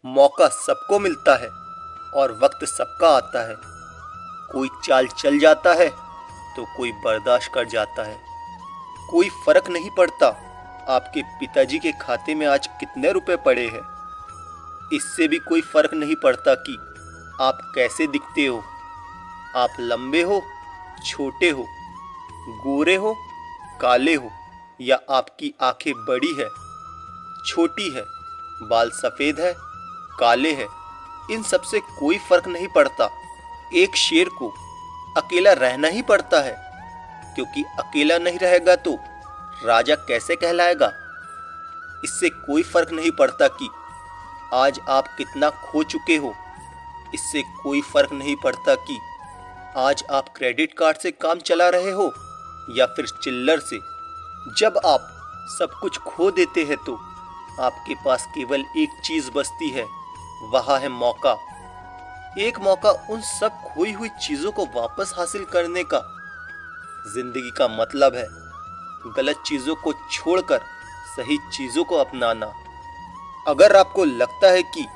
मौका सबको मिलता है और वक्त सबका आता है। कोई चाल चल जाता है तो कोई बर्दाश्त कर जाता है। कोई फर्क नहीं पड़ता आपके पिताजी के खाते में आज कितने रुपए पड़े हैं। इससे भी कोई फर्क नहीं पड़ता कि आप कैसे दिखते हो। आप लंबे हो, छोटे हो, गोरे हो, काले हो, या आपकी आंखें बड़ी है, छोटी है, बाल सफ़ेद है, काले है, इन सब से कोई फर्क नहीं पड़ता। एक शेर को अकेला रहना ही पड़ता है, क्योंकि अकेला नहीं रहेगा तो राजा कैसे कहलाएगा। इससे कोई फर्क नहीं पड़ता कि आज आप कितना खो चुके हो। इससे कोई फर्क नहीं पड़ता कि आज आप क्रेडिट कार्ड से काम चला रहे हो या फिर चिल्लर से। जब आप सब कुछ खो देते हैं तो आपके पास केवल एक चीज़ बचती है, वह है मौका। एक मौका उन सब खोई हुई चीज़ों को वापस हासिल करने का। जिंदगी का मतलब है गलत चीज़ों को छोड़कर सही चीज़ों को अपनाना। अगर आपको लगता है कि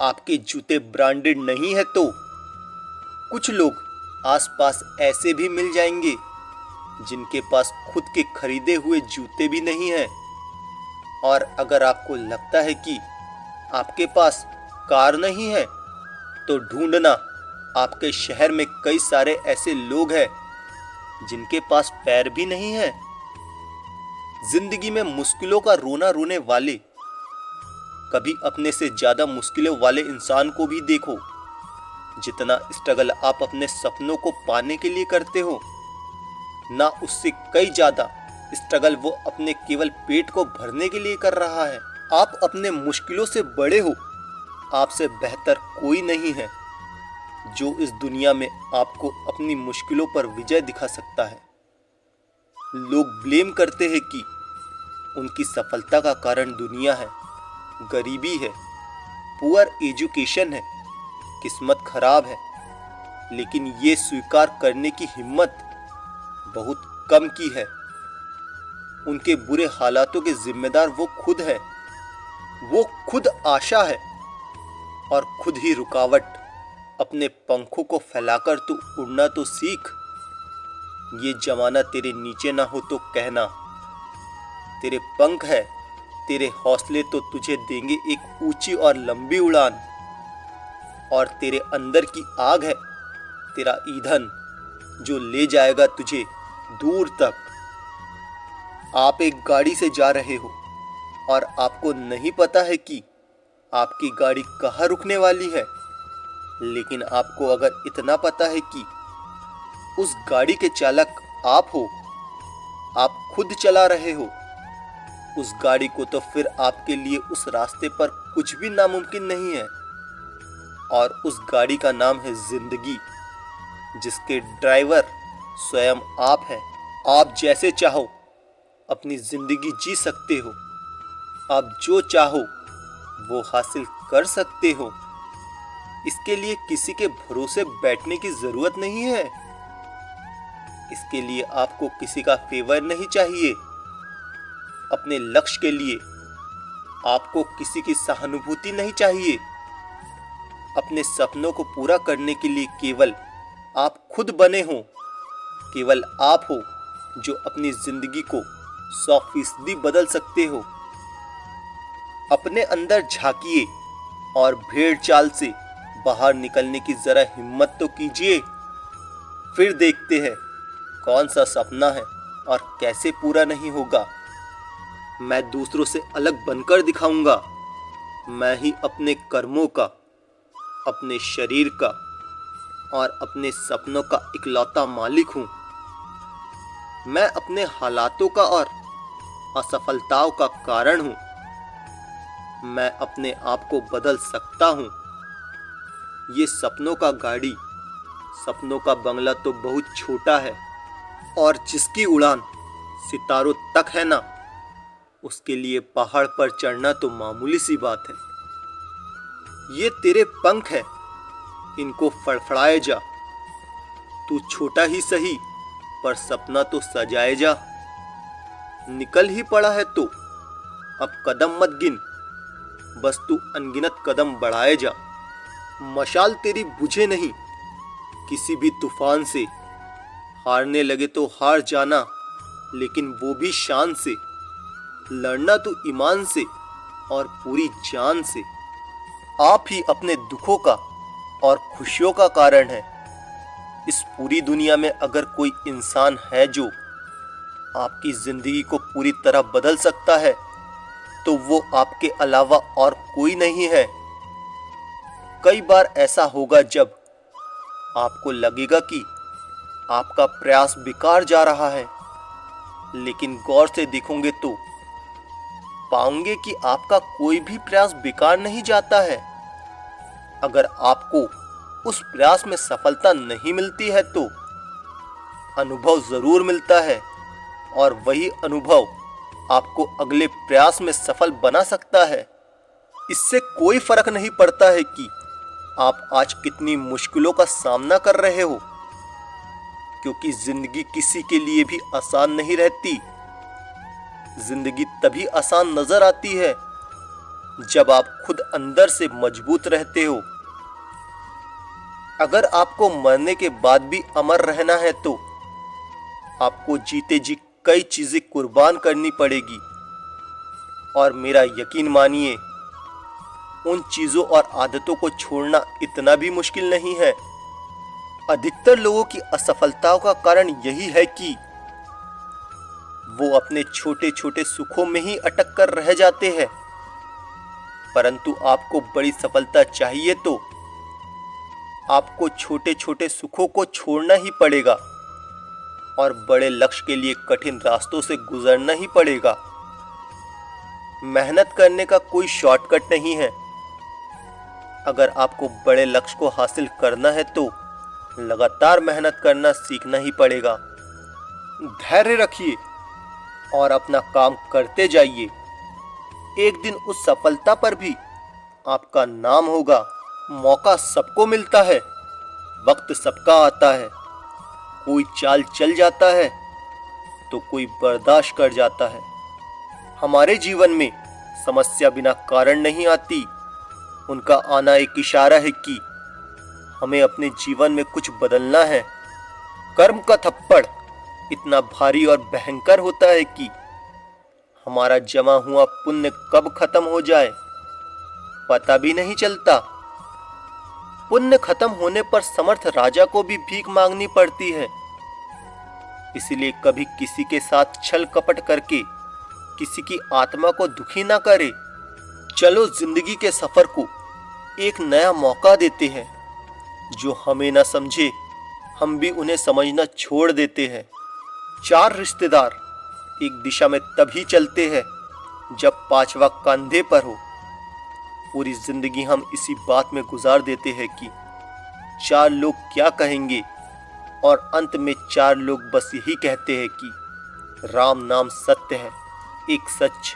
आपके जूते ब्रांडेड नहीं है तो कुछ लोग आसपास ऐसे भी मिल जाएंगे जिनके पास खुद के खरीदे हुए जूते भी नहीं हैं। और अगर आपको लगता है कि आपके पास कार नहीं है तो ढूंढना, आपके शहर में कई सारे ऐसे लोग हैं जिनके पास पैर भी नहीं है। जिंदगी में मुश्किलों का रोना रोने वाले, कभी अपने से ज्यादा मुश्किलों वाले इंसान को भी देखो। जितना स्ट्रगल आप अपने सपनों को पाने के लिए करते हो, ना उससे कई ज्यादा स्ट्रगल वो अपने केवल पेट को भरने के लिए कर रहा है। आप अपने मुश्किलों से बड़े हो। आपसे बेहतर कोई नहीं है जो इस दुनिया में आपको अपनी मुश्किलों पर विजय दिखा सकता है। लोग ब्लेम करते हैं कि उनकी सफलता का कारण दुनिया है, गरीबी है, पुअर एजुकेशन है, किस्मत खराब है, लेकिन ये स्वीकार करने की हिम्मत बहुत कम की है। उनके बुरे हालातों के जिम्मेदार वो खुद है। वो खुद आशा है और खुद ही रुकावट। अपने पंखों को फैलाकर तू उड़ना तो सीख। ये जमाना तेरे नीचे ना हो तो कहना। तेरे पंख है, तेरे हौसले तो तुझे देंगे एक ऊंची और लंबी उड़ान। और तेरे अंदर की आग है तेरा ईंधन, जो ले जाएगा तुझे दूर तक। आप एक गाड़ी से जा रहे हो और आपको नहीं पता है कि आपकी गाड़ी कहाँ रुकने वाली है, लेकिन आपको अगर इतना पता है कि उस गाड़ी के चालक आप हो, आप खुद चला रहे हो उस गाड़ी को, तो फिर आपके लिए उस रास्ते पर कुछ भी नामुमकिन नहीं है। और उस गाड़ी का नाम है जिंदगी, जिसके ड्राइवर स्वयं आप हैं। आप जैसे चाहो अपनी जिंदगी जी सकते हो। आप जो चाहो वो हासिल कर सकते हो। इसके लिए किसी के भरोसे बैठने की जरूरत नहीं है। इसके लिए आपको किसी का फेवर नहीं चाहिए। अपने लक्ष्य के लिए आपको किसी की सहानुभूति नहीं चाहिए। अपने सपनों को पूरा करने के लिए केवल आप खुद बने हो। केवल आप हो जो अपनी जिंदगी को 100% बदल सकते हो। अपने अंदर झांकिए और भेड़ चाल से बाहर निकलने की जरा हिम्मत तो कीजिए। फिर देखते हैं कौन सा सपना है और कैसे पूरा नहीं होगा। मैं दूसरों से अलग बनकर दिखाऊंगा। मैं ही अपने कर्मों का, अपने शरीर का और अपने सपनों का इकलौता मालिक हूँ। मैं अपने हालातों का और असफलताओं का कारण हूँ। मैं अपने आप को बदल सकता हूँ। ये सपनों का गाड़ी, सपनों का बंगला तो बहुत छोटा है, और जिसकी उड़ान सितारों तक है ना, उसके लिए पहाड़ पर चढ़ना तो मामूली सी बात है। ये तेरे पंख है, इनको फड़फड़ाए जा। तू छोटा ही सही पर सपना तो सजाए जा। निकल ही पड़ा है तो अब कदम मत गिन। बस तू अनगिनत कदम बढ़ाए जा। मशाल तेरी बुझे नहीं किसी भी तूफान से। हारने लगे तो हार जाना, लेकिन वो भी शान से। लड़ना तू ईमान से और पूरी जान से। आप ही अपने दुखों का और खुशियों का कारण है। इस पूरी दुनिया में अगर कोई इंसान है जो आपकी जिंदगी को पूरी तरह बदल सकता है, तो वो आपके अलावा और कोई नहीं है। कई बार ऐसा होगा जब आपको लगेगा कि आपका प्रयास बेकार जा रहा है, लेकिन गौर से देखोगे तो पाओगे कि आपका कोई भी प्रयास बेकार नहीं जाता है। अगर आपको उस प्रयास में सफलता नहीं मिलती है तो अनुभव जरूर मिलता है, और वही अनुभव आपको अगले प्रयास में सफल बना सकता है। इससे कोई फर्क नहीं पड़ता है कि आप आज कितनी मुश्किलों का सामना कर रहे हो, क्योंकि जिंदगी किसी के लिए भी आसान नहीं रहती। जिंदगी तभी आसान नजर आती है जब आप खुद अंदर से मजबूत रहते हो। अगर आपको मरने के बाद भी अमर रहना है तो आपको जीते जी कई चीजें कुर्बान करनी पड़ेगी। और मेरा यकीन मानिए, उन चीजों और आदतों को छोड़ना इतना भी मुश्किल नहीं है। अधिकतर लोगों की असफलताओं का कारण यही है कि वो अपने छोटे छोटे सुखों में ही अटक कर रह जाते हैं। परंतु आपको बड़ी सफलता चाहिए तो आपको छोटे छोटे सुखों को छोड़ना ही पड़ेगा और बड़े लक्ष्य के लिए कठिन रास्तों से गुजरना ही पड़ेगा। मेहनत करने का कोई शॉर्टकट नहीं है। अगर आपको बड़े लक्ष्य को हासिल करना है तो लगातार मेहनत करना सीखना ही पड़ेगा। धैर्य रखिए और अपना काम करते जाइए। एक दिन उस सफलता पर भी आपका नाम होगा। मौका सबको मिलता है, वक्त सबका आता है। कोई चाल चल जाता है तो कोई बर्दाश्त कर जाता है। हमारे जीवन में समस्या बिना कारण नहीं आती। उनका आना एक इशारा है कि हमें अपने जीवन में कुछ बदलना है। कर्म का थप्पड़ इतना भारी और भयंकर होता है कि हमारा जमा हुआ पुण्य कब खत्म हो जाए पता भी नहीं चलता। पुण्य खत्म होने पर समर्थ राजा को भी भीख मांगनी पड़ती है। इसलिए कभी किसी के साथ छल कपट करके किसी की आत्मा को दुखी ना करे। चलो जिंदगी के सफर को एक नया मौका देते हैं। जो हमें ना समझे हम भी उन्हें समझना छोड़ देते हैं। चार रिश्तेदार एक दिशा में तभी चलते हैं जब पांचवा कंधे पर हो। पूरी जिंदगी हम इसी बात में गुजार देते हैं कि चार लोग क्या कहेंगे, और अंत में चार लोग बस यही कहते हैं कि राम नाम सत्य है, एक सच